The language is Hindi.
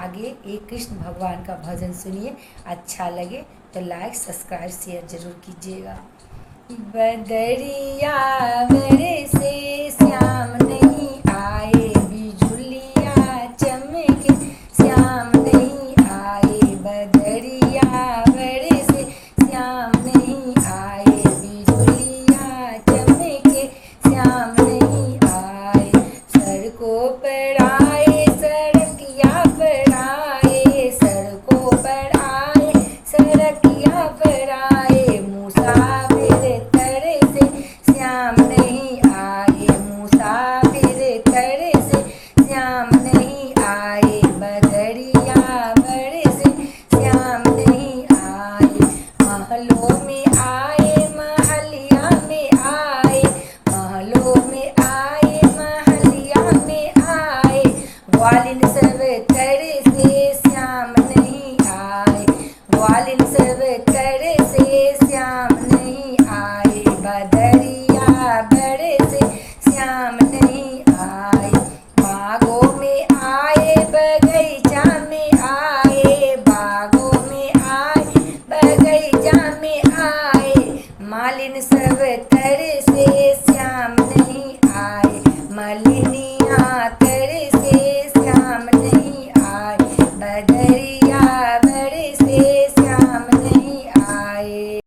आगे एक कृष्ण भगवान का भजन सुनिए। अच्छा लगे तो लाइक सब्सक्राइब शेयर जरूर कीजिएगा। बदरिया बरसे श्याम नहीं आए, बिजुलिया चमके श्याम नहीं आए। बदरिया बरसे श्याम नहीं आए, बिजुलिया चमके श्याम नहीं आए। सड़कों पर आए सड़किया पर आए, सड़कों पर आए सड़किया पर आए। मुसाफिर तरह से श्याम नहीं आए, मुसाफिर तरह से श्याम नहीं आए। बदरिया बरसे श्याम नहीं आए। महलों में आए महलिया में आए, महलों में आए महलिया में आए। ग्वालिन सब तरह से श्याम नहीं आए, ग्वालिन सब तरह से श्याम नहीं आए। बदरिया बरसे श्याम नहीं आए। बागों में आए बगीचा में आए, बागों में आए बगीचा में आए। मालिन सब तरह से श्याम नहीं आए, मलिनिया तरह